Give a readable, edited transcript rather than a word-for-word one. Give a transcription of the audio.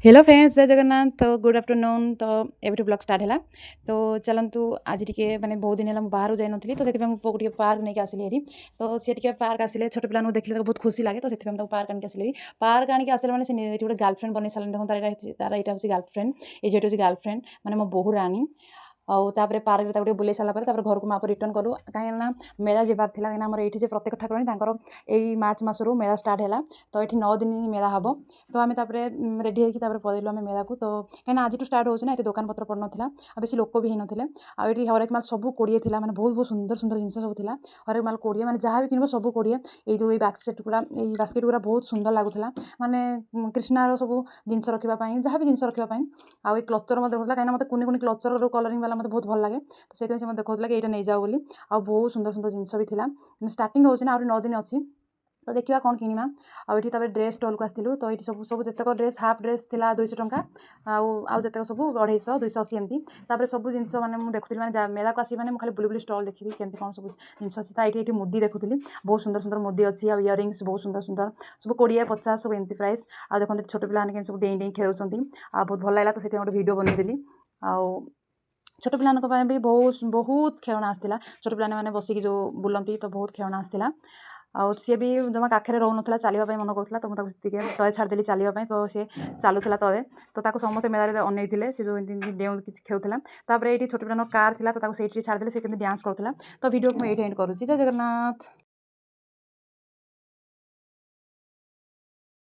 Hello friends जय जगन्नाथ तो good afternoon तो एवरी ब्लॉग स्टार्ट है तो चलतु आज टी मैंने बहुत दिन है बाहर जाई नी तो से पुक टे पार्क नहीं आसली हेरी तो सी टे पार्क आसिले छोट पिला देखिए बहुत खुशी लगे तो से पार्क आनी आसली पार्क आनी आसले मैंने गोटे गर्लफ्रेंड बन सारे देखो तार यहाँ हूँ गर्लफ्रेंड ये झीट हूँ गर्लफ्रेंड मैंने मो बोहू रानी आउे पार्क में बुले सारापर घर को आप रिटर्न कलु कहीं मेला जबार थी कहीं ये प्रत्येक ठाकुराणी यही मार्च मसरू मेला स्टार्ट है तो ये 9 दिन मेला हम तो आम रेडी होकर पलैलु आम मेला को तो कहीं आज स्टार्ट होना ये दुकान पत्र पड़ नाला बेस लोक भी होते आईटी हरेक माल सब 20 थी मैंने बहुत बहुत सुंदर सुंदर जिन सब था हरेक माल 20 मैंने जहाँ भी किन सब 20 ये जो बास्केट गुड़ा बास्केट गुड़ा बहुत सुंदर लगुला माने कृष्णार सब जिन रखापी जहाँ भी जिन रखापी आउ क्लचर मत देखा कहीं मतलब कुनि कुनि क्लचर कलरिंग वाला मतलब बहुत भल लगे तो से देखा कि यहाँ नहीं जाओ बोली आ बहुत सुंदर सुंदर जिनस भी था स्टार्टिंग होना आ 9 दिन अच्छी तो देखा कौन किणवा आईटी ड्रेस स्टल को आसलु तो ये सब सब जितक ड्रेस हाफ ड्रेस था 200 टंका आउ जितक सब 250 280 एमती सब जिन मैंने देखुली मैंने मेला को आसी मैंने खाली बुले बुले स्टल देखी केमती कौन सब जिन अच्छी ये मुदी देखुली बहुत सुंदर सुंदर मुदी अच्छी आ इयरिंग्स बहुत सुंदर सुंदर सब 20-50 सब एमती प्राइस आ देखते छोट पिला सब डेई डेई खेलुँच बहुत भल लगा तो से गोटे भिडियो बनईदेली छोट पिला भी बहुत बहुत खेलना आसाला छोट पिला मैंने बसिक जो बुलती तो बहुत खेलना आसाला आउ सी भी जमा पाखे रोन चलवाई मन करूला तो मुझे तले छाड़देली चलवाई तो सी चलूला तले तो समस्त मेला अनईले सी जो डेउ कि खेलूला ये छोट पिला कार थी तो छाड़देली से डांस करूला तो वीडियो को ये एंड करुँची जय जगन्नाथ।